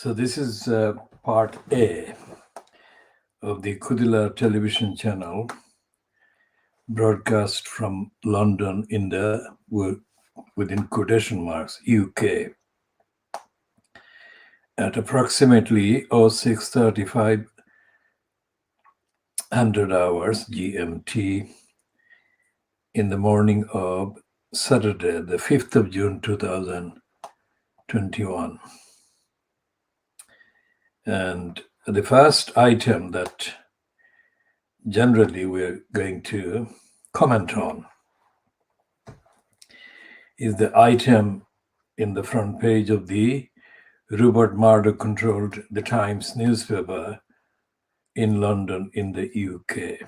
So this is part A of the KhoodeelaarTV television channel, broadcast from London within quotation marks, UK, at approximately 06:35 hours GMT in the morning of Saturday, the 5th of June 2021. And the first item that generally we're going to comment on is the item in the front page of the Rupert Murdoch-controlled The Times newspaper in London in the UK,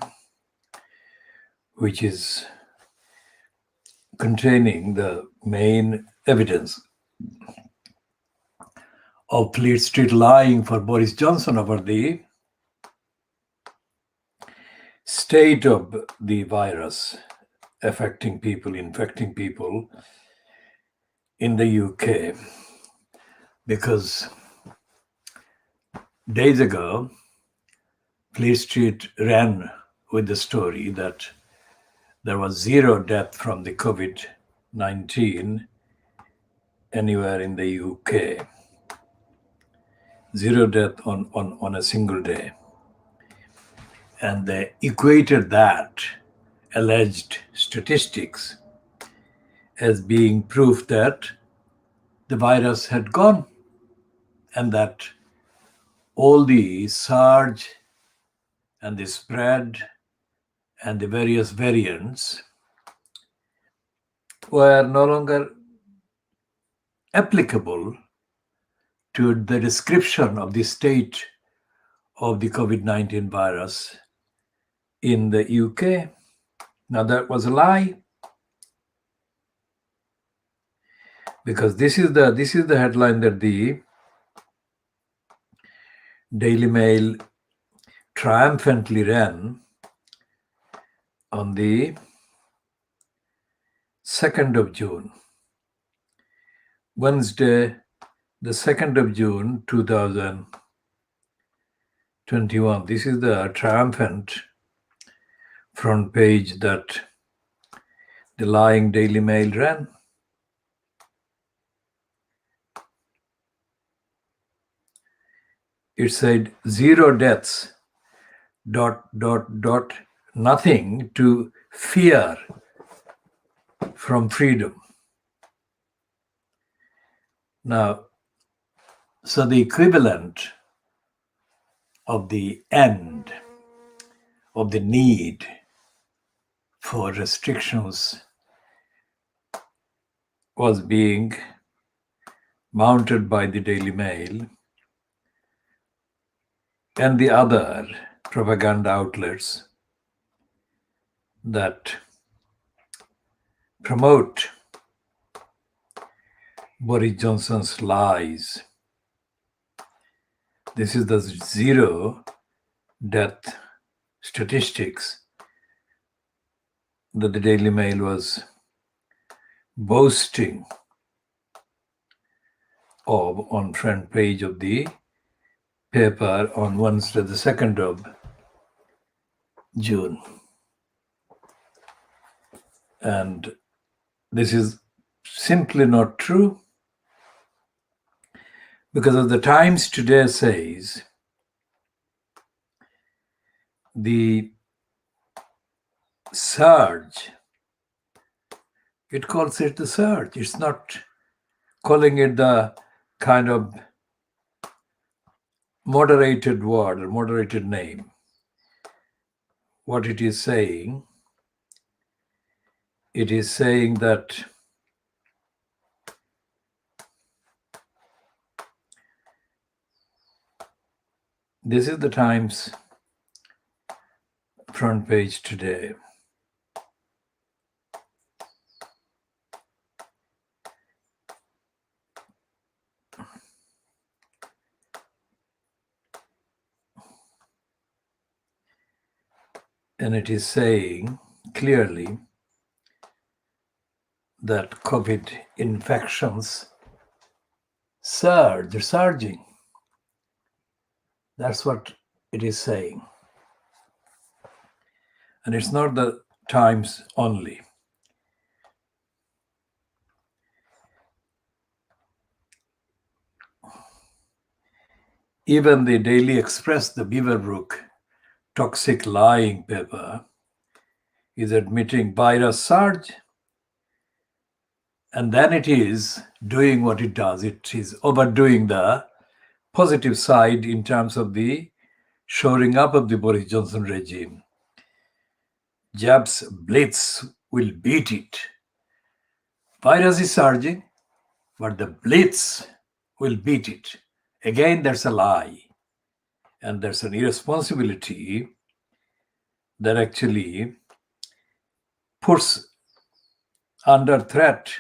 which is containing the main evidence of Fleet Street lying for Boris Johnson over the state of the virus affecting people, infecting people in the UK. Because days ago, Fleet Street ran with the story that there was zero death from the COVID-19 anywhere in the UK. Zero death on a single day. And they equated that alleged statistics as being proof that the virus had gone and that all the surge and the spread and the various variants were no longer applicable to the description of the state of the COVID-19 virus in the UK. Now that was a lie, because this is the headline that the Daily Mail triumphantly ran on the 2nd of June, Wednesday, the 2nd of June, 2021. This is the triumphant front page that the lying Daily Mail ran. It said zero deaths, ... nothing to fear from freedom. Now, so the equivalent of the end of the need for restrictions was being mounted by the Daily Mail and the other propaganda outlets that promote Boris Johnson's lies. This is the zero death statistics that the Daily Mail was boasting of on front page of the paper on Wednesday, the 2nd of June. And this is simply not true, because as the Times today says, the surge, it calls it the surge. It's not calling it the kind of moderated word or moderated name. What it is saying that this is the Times front page today. And it is saying clearly that COVID infections surging. That's what it is saying. And it's not the Times only. Even the Daily Express, the Beaverbrook toxic lying paper, is admitting virus surge, and then it is doing what it does. It is overdoing the positive side in terms of the shoring up of the Boris Johnson regime. Jabs blitz will beat it. Virus is surging, but the blitz will beat it. Again, there's a lie. And there's an irresponsibility that actually puts under threat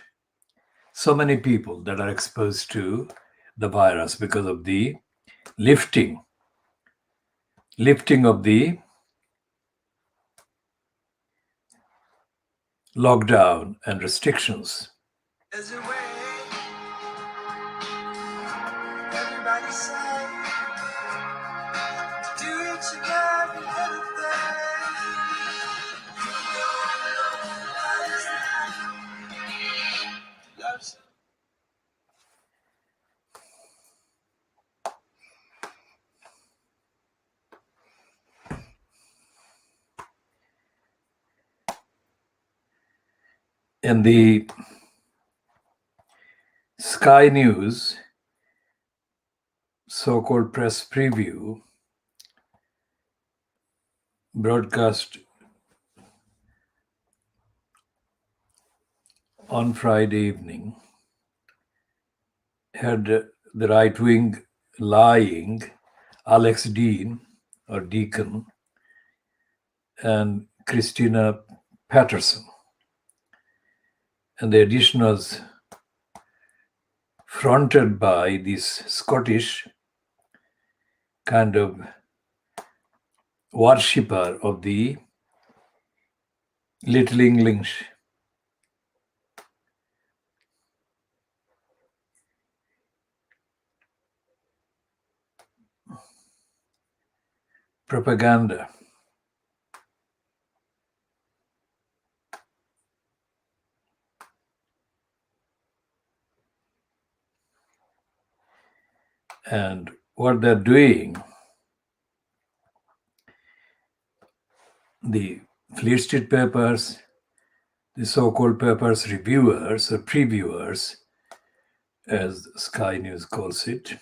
so many people that are exposed to the virus because of the lifting of the lockdown and restrictions. There's a way, everybody say, do each and every little thing. In the Sky News so-called press preview broadcast on Friday evening had the right-wing lying Alex Dean or Deacon and Christina Patterson. And the edition was fronted by this Scottish kind of worshipper of the Little English. Propaganda. And what they're doing, the Fleet Street papers, the so-called papers reviewers or previewers, as Sky News calls it,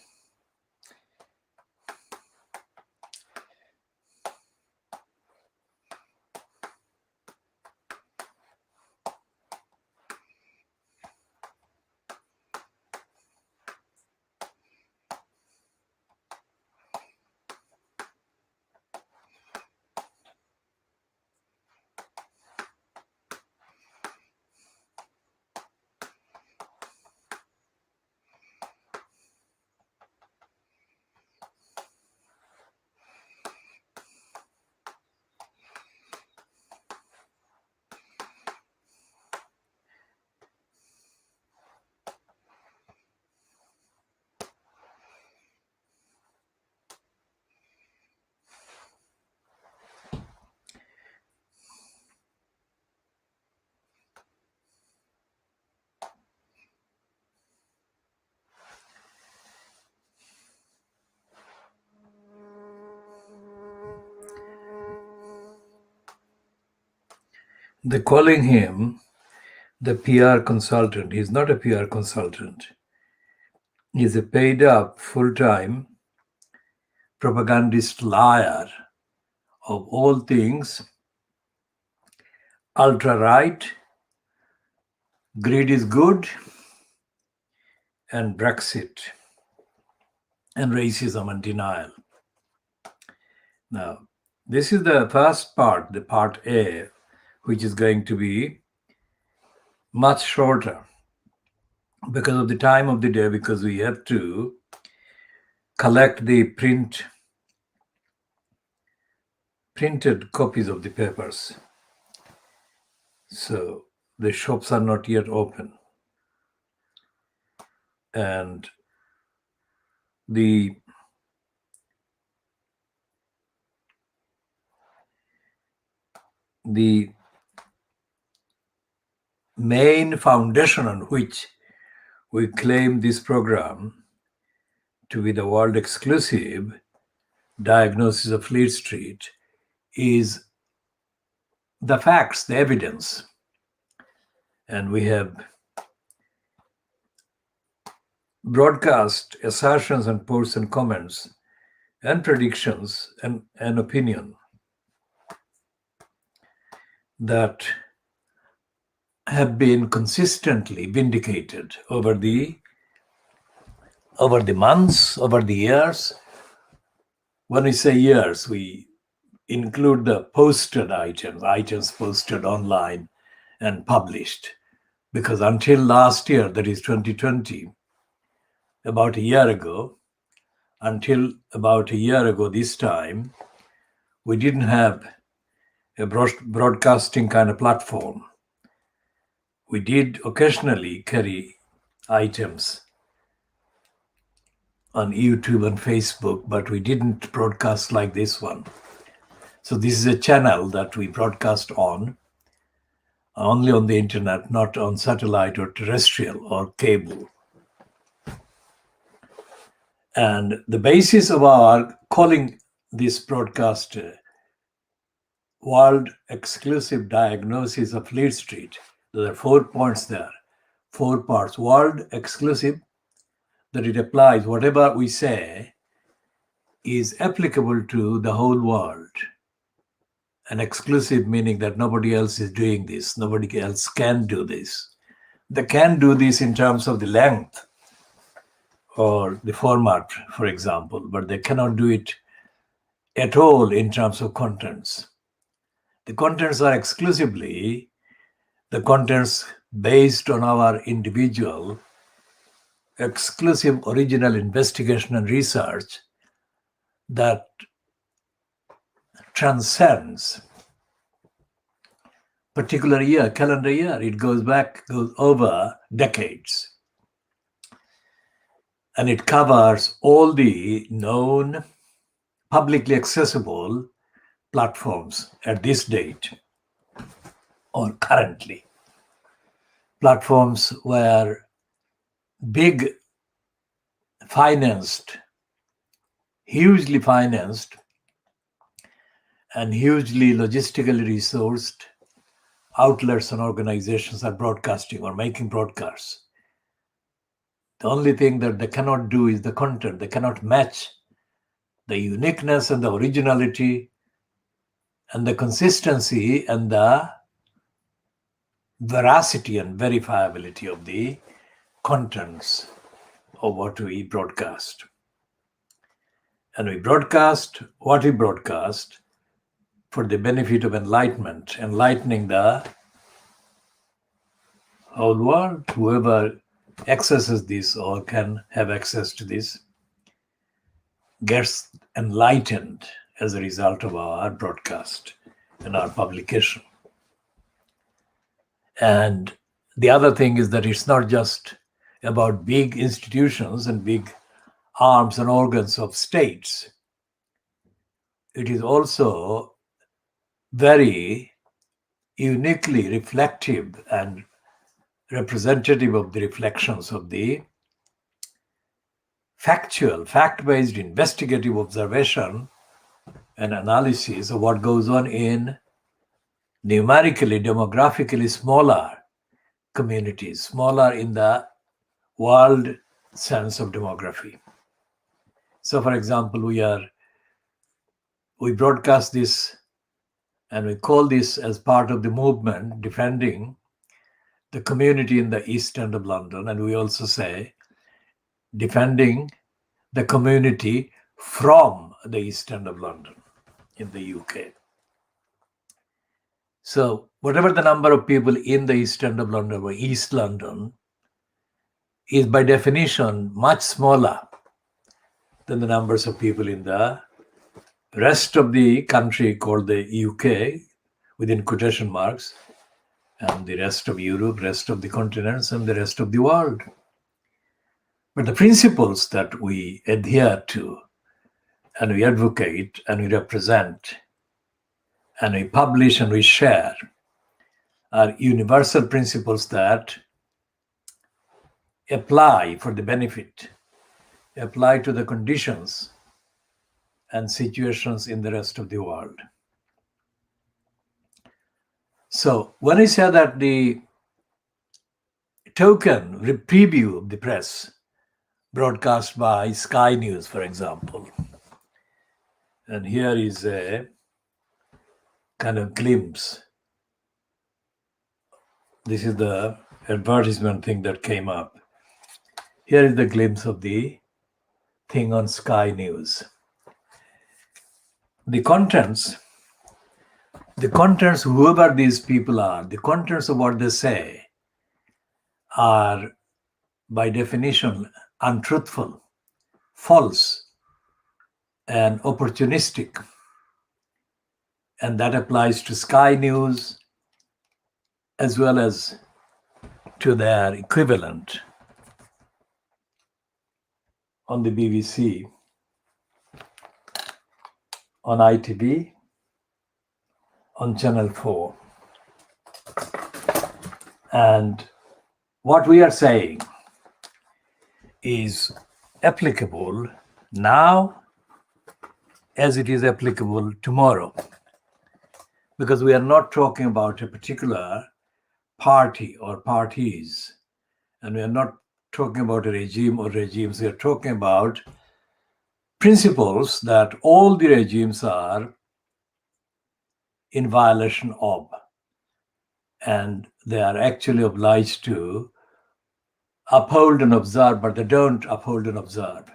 they're calling him the PR consultant. He's not a PR consultant. He's a paid up, full-time propagandist liar of all things ultra-right, greed is good, and Brexit, and racism and denial. Now, this is the first part, the part A, which is going to be much shorter because of the time of the day, because we have to collect the printed copies of the papers. So the shops are not yet open. And the the main foundation on which we claim this program to be the world exclusive diagnosis of Fleet Street is the facts, the evidence. And we have broadcast assertions and posts and comments and predictions and opinion that have been consistently vindicated over the months, over the years. When we say years, we include the posted items posted online and published, because until last year, that is 2020, about a year ago, this time, we didn't have a broadcasting kind of platform. We did occasionally carry items on YouTube and Facebook, but we didn't broadcast like this one. So this is a channel that we broadcast on, only on the internet, not on satellite or terrestrial or cable. And the basis of our calling this broadcast World Exclusive Diagnosis of Fleet Street, there are 4 points there, 4 parts. World exclusive, that it applies, whatever we say is applicable to the whole world. An exclusive meaning that nobody else is doing this, nobody else can do this. They can do this in terms of the length or the format, for example, but they cannot do it at all in terms of contents. The contents are exclusively the contents based on our individual exclusive original investigation and research that transcends particular year, calendar year. It goes over decades. And it covers all the known publicly accessible platforms at this date or currently. Platforms where big hugely financed and hugely logistically resourced outlets and organizations are broadcasting or making broadcasts. The only thing that they cannot do is the content. They cannot match the uniqueness and the originality and the consistency and the veracity and verifiability of the contents of what we broadcast. And we broadcast what we broadcast for the benefit of enlightenment, enlightening the whole world. Whoever accesses this or can have access to this gets enlightened as a result of our broadcast and our publication. And the other thing is that it's not just about big institutions and big arms and organs of states. It is also very uniquely reflective and representative of the reflections of the factual, fact-based investigative observation and analysis of what goes on in numerically, demographically smaller communities, smaller in the world sense of demography. So, for example, we broadcast this and we call this as part of the movement defending the community in the East End of London, and we also say defending the community from the East End of London in the UK. So whatever the number of people in the East End of London or East London is by definition much smaller than the numbers of people in the rest of the country called the UK, within quotation marks, and the rest of Europe, rest of the continents, and the rest of the world. But the principles that we adhere to and we advocate and we represent and we publish and we share are universal principles that apply for the benefit, apply to the conditions and situations in the rest of the world. So when I say that the token preview of the press broadcast by Sky News, for example, and here is a kind of glimpse. This is the advertisement thing that came up. Here is the glimpse of the thing on Sky News. The contents, whoever these people are, the contents of what they say are by definition untruthful, false, and opportunistic. And that applies to Sky News as well as to their equivalent on the BBC, on ITV, on Channel 4. And what we are saying is applicable now as it is applicable tomorrow, because we are not talking about a particular party or parties, and we are not talking about a regime or regimes. We are talking about principles that all the regimes are in violation of, and they are actually obliged to uphold and observe, but they don't uphold and observe.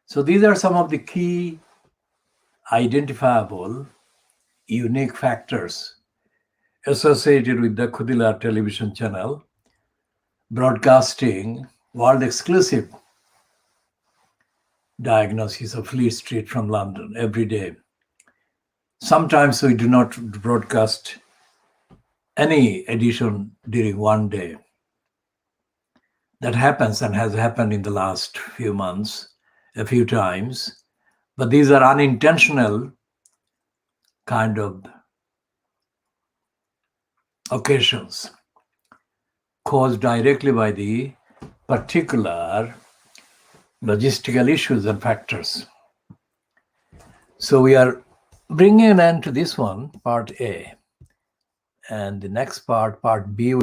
So these are some of the key identifiable unique factors associated with the Khoodeelaar television channel, broadcasting world exclusive diagnosis of Fleet Street from London every day. Sometimes we do not broadcast any edition during one day. That happens and has happened in the last few months, a few times. But these are unintentional kind of occasions caused directly by the particular logistical issues and factors. So we are bringing an end to this one, part A. And the next part, part B,